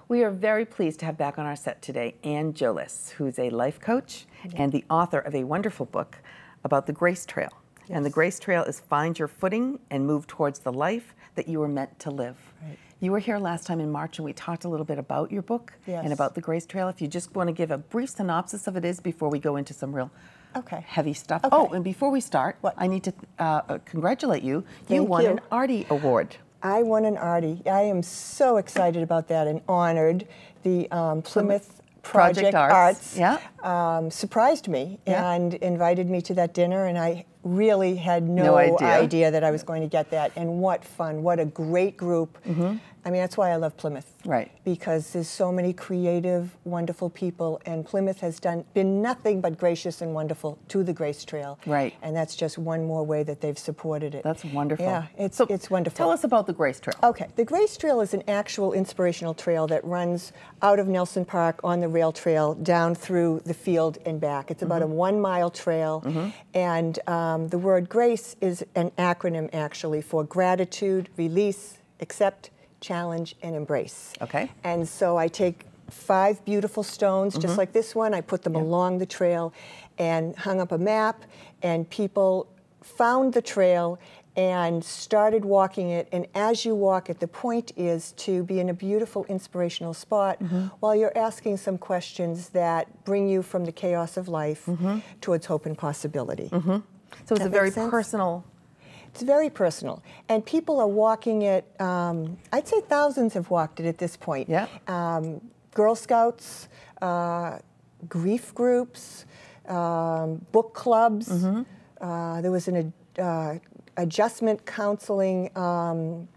We are very pleased to have back on our set today Anne Jolles, who's a life coach and the author of a wonderful book about the Grace Trail. Yes. And the Grace Trail is find your footing and move towards the life that you were meant to live. Right. You were here last time in March and we talked a little bit about your book and about the Grace Trail. If you just want to give a brief synopsis of it is before we go into some real heavy stuff. Okay. Oh, and before we start, I need to congratulate you. You won an Artie Award. I won an Artie. I am so excited about that and honored. The Plymouth Project Arts surprised me and invited me to that dinner, and I really had no idea that I was going to get that. And what fun, what a great group. I mean, that's why I love Plymouth. Right. Because there's so many creative, wonderful people, and Plymouth has been nothing but gracious and wonderful to the Grace Trail. Right. And that's just one more way that they've supported it. That's wonderful. Yeah, it's wonderful. Tell us about the Grace Trail. Okay, the Grace Trail is an actual inspirational trail that runs out of Nelson Park on the rail trail down through the field and back. It's about a 1 mile trail, and the word GRACE is an acronym actually for gratitude, release, accept, challenge, and embrace. Okay. And so I take 5 beautiful stones, just like this one. I put them along the trail and hung up a map, and people found the trail and started walking it. And as you walk it, the point is to be in a beautiful, inspirational spot while you're asking some questions that bring you from the chaos of life towards hope and possibility. So it's a very personal. It's very personal, and people are walking it. I'd say thousands have walked it at this point. Yeah. Girl Scouts, grief groups, book clubs. There was an adjustment counseling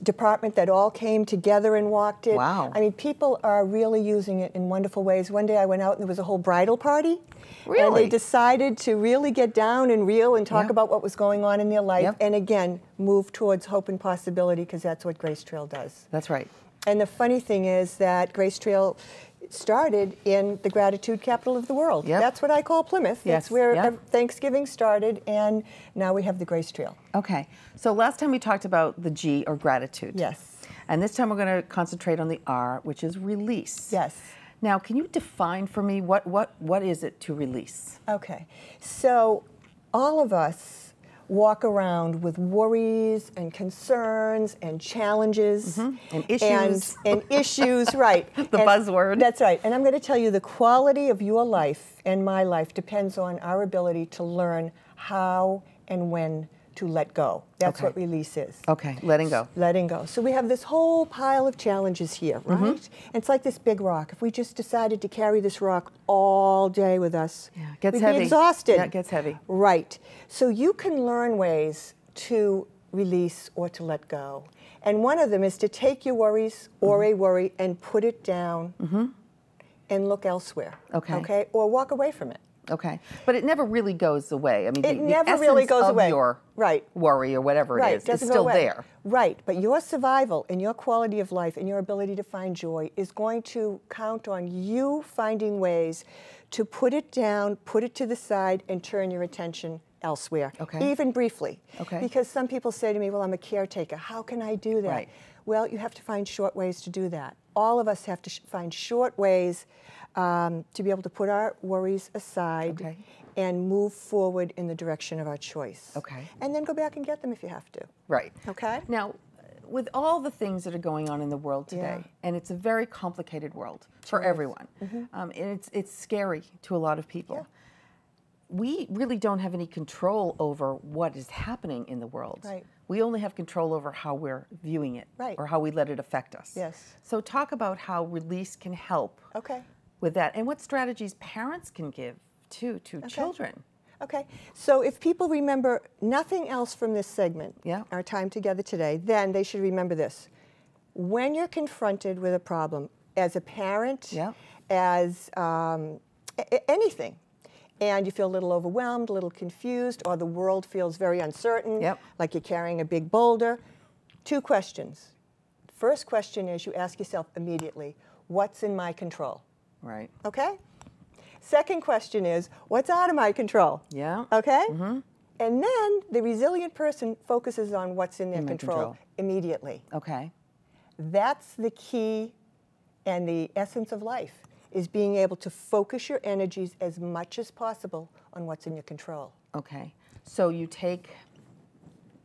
department that all came together and walked it. Wow. I mean, people are really using it in wonderful ways. One day I went out and there was a whole bridal party. Really? And they decided to really get down and real and talk about what was going on in their life and again, move towards hope and possibility, because that's what Grace Trail does. That's right. And the funny thing is that Grace Trail started in the gratitude capital of the world. That's what I call Plymouth. That's where Thanksgiving started, and now we have the Grace Trail. Okay. So last time we talked about the G, or gratitude. Yes. And this time we're going to concentrate on the R, which is release. Yes. Now, can you define for me what is it to release? Okay. So all of us walk around with worries and concerns and challenges and issues. And issues, right. The buzzword. That's right. And I'm going to tell you, the quality of your life and my life depends on our ability to learn how and when to let go. That's what release is. Okay, letting go. Letting go. So we have this whole pile of challenges here, right? And it's like this big rock. If we just decided to carry this rock all day with us, we'd be exhausted. Yeah, it gets heavy. Right. So you can learn ways to release or to let go. And one of them is to take your worries or a worry and put it down and look elsewhere. Okay. Or walk away from it. Okay, but it never really goes away. I mean, it never really goes away. Your worry or whatever it is still there. Right, but your survival and your quality of life and your ability to find joy is going to count on you finding ways to put it down, put it to the side, and turn your attention elsewhere, even briefly. Because some people say to me, well, I'm a caretaker. How can I do that? Right. Well, you have to find short ways to do that. All of us have to find short ways to be able to put our worries aside and move forward in the direction of our choice. And then go back and get them if you have to. Right. Okay. Now, with all the things that are going on in the world today, and it's a very complicated world for everyone, and it's scary to a lot of people. We really don't have any control over what is happening in the world. Right. We only have control over how we're viewing it or how we let it affect us. Yes. So talk about how release can help with that, and what strategies parents can give to children. Okay, so if people remember nothing else from this segment, our time together today, then they should remember this. When you're confronted with a problem, as a parent, as anything, and you feel a little overwhelmed, a little confused, or the world feels very uncertain, like you're carrying a big boulder, 2 questions. First question is, you ask yourself immediately, what's in my control? Right. Okay? Second question is, what's out of my control? Yeah. Okay? And then the resilient person focuses on what's in their control immediately. Okay. That's the key And the essence of life is being able to focus your energies as much as possible on what's in your control. Okay. So you take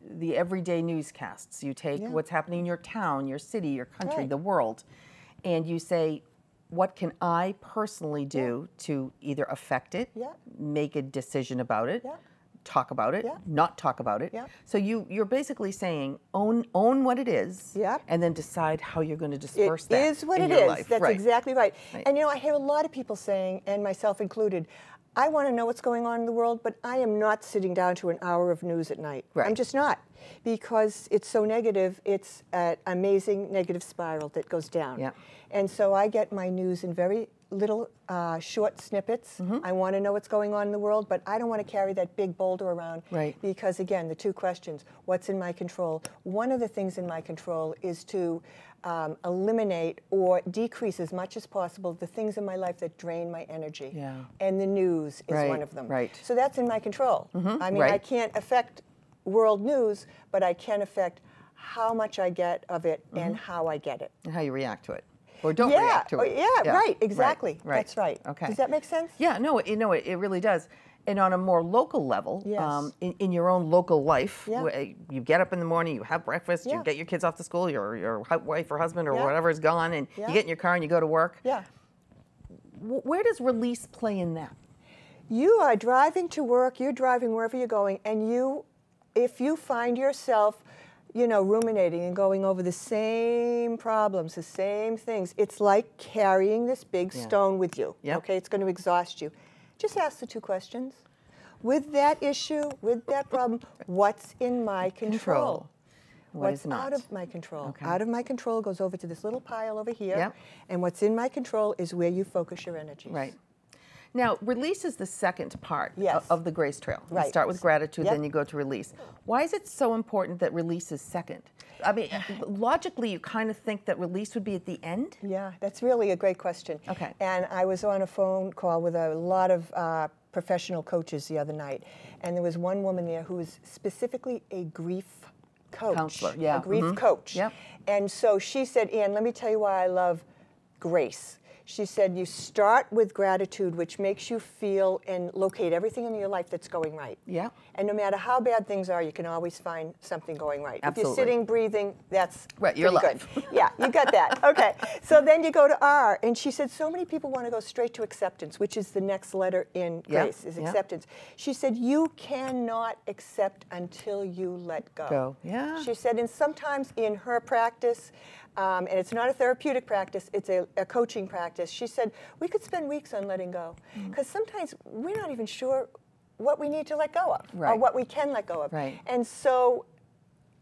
the everyday newscasts, you take what's happening in your town, your city, your country, the world, and you say, what can I personally do to either affect it, make a decision about it, talk about it, not talk about it. So you're basically saying own what it is, and then decide how you're going to disperse that. It is what in it your is. life. That's exactly right. And you know, I hear a lot of people saying, and myself included, I want to know what's going on in the world, but I am not sitting down to an hour of news at night. I'm just not, because it's so negative. It's an amazing negative spiral that goes down. And so I get my news in very little short snippets. I want to know what's going on in the world, but I don't want to carry that big boulder around. Because again, the two questions, what's in my control? One of the things in my control is to eliminate or decrease as much as possible the things in my life that drain my energy. And the news is one of them. So that's in my control. I mean, I can't affect world news, but I can affect how much I get of it and how I get it. And how you react to it. Or don't react to it. Right, exactly. That's right. Okay. Does that make sense? Yeah, no, it really does. And on a more local level, in your own local life, you get up in the morning, you have breakfast, you get your kids off to school, your wife or husband or whatever is gone, and you get in your car and you go to work. Where does release play in that? You are driving to work, you're driving wherever you're going, and if you find yourself ruminating and going over the same problems, the same things, it's like carrying this big stone with you. Okay, it's going to exhaust you. Just ask the two questions. With that issue, with that problem, what's in my control? What's out of my control? Out of my control goes over to this little pile over here, and what's in my control is where you focus your energies. Now, release is the second part of the Grace Trail. You start with gratitude, then you go to release. Why is it so important that release is second? I mean, logically, you kind of think that release would be at the end? Yeah, that's really a great question. And I was on a phone call with a lot of professional coaches the other night, and there was one woman there who was specifically a grief counselor, a grief coach. And so she said, Anne, let me tell you why I love grace. She said, you start with gratitude, which makes you feel and locate everything in your life that's going right. And no matter how bad things are, you can always find something going right. If you're sitting, breathing, that's your life. Good. Yeah, you got that. Okay. So then you go to R, and she said, so many people want to go straight to acceptance, which is the next letter in grace, is acceptance. She said, you cannot accept until you let go. She said, and sometimes in her practice, and it's not a therapeutic practice, it's a coaching practice. She said, we could spend weeks on letting go. Because sometimes we're not even sure what we need to let go of, or what we can let go of. And so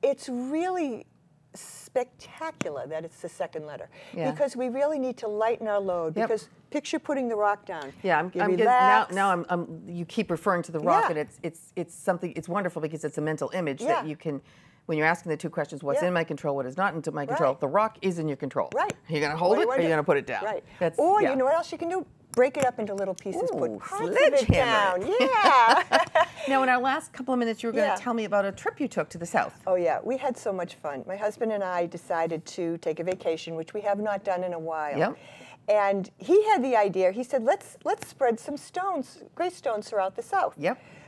it's really spectacular that it's the second letter. Because we really need to lighten our load. Because picture putting the rock down. You keep referring to the rock, and it's something, it's wonderful because it's a mental image that you can, when you're asking the two questions, what's in my control, what is not in my control, the rock is in your control. Are you going to hold it, or are you going to put it down? Or you know what else you can do? Break it up into little pieces, put parts of it down. Now, in our last couple of minutes, you were going to tell me about a trip you took to the South. Oh, yeah. We had so much fun. My husband and I decided to take a vacation, which we have not done in a while. And he had the idea. He said, let's spread some stones, grace stones throughout the South.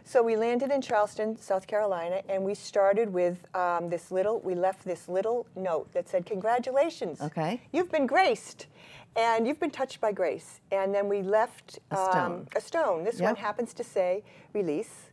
So we landed in Charleston, South Carolina, and we started with we left this little note that said, congratulations. You've been graced. And you've been touched by grace. And then we left a stone. This one happens to say, release.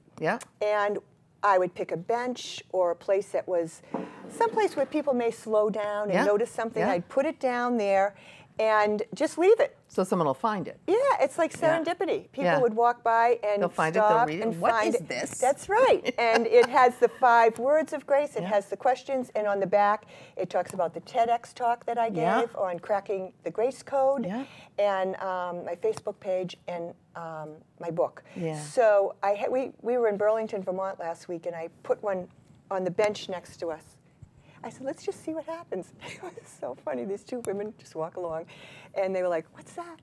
And I would pick a bench or a place that was someplace where people may slow down and notice something. I'd put it down there and just leave it. So someone will find it. Yeah, it's like serendipity. People would walk by and they'll find stop it, they'll read it. and What find is it. this? That's right. And it has the 5 words of grace. It has the questions. And on the back, it talks about the TEDx talk that I gave on cracking the grace code, and my Facebook page, and my book. So we were in Burlington, Vermont last week, and I put one on the bench next to us. I said, let's just see what happens. It was so funny. These two women just walk along, and they were like, what's that?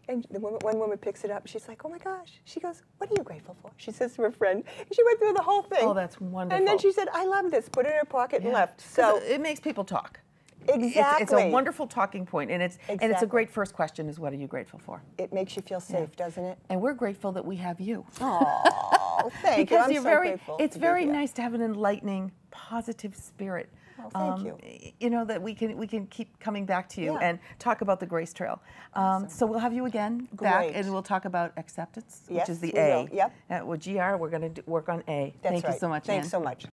And one woman picks it up. She's like, oh, my gosh. She goes, what are you grateful for? She says to her friend. And she went through the whole thing. Oh, that's wonderful. And then she said, I love this. Put it in her pocket and left. So it makes people talk. Exactly. It's a wonderful talking point, and it's a Exactly. great first question is, what are you grateful for? It makes you feel safe, doesn't it? And we're grateful that we have you. Oh, thank you. Because I'm you're so very, grateful. it's to be very here. nice to have an enlightening, positive spirit. Oh, thank you. You know, that we can keep coming back to you Yeah. and talk about the Grace Trail. So we'll have you again back, Great. and we'll talk about acceptance, Yes, which is the we A. will. Yep. With GR, we're going to work on A. That's Thank right. you so much, Thanks Anne. so much.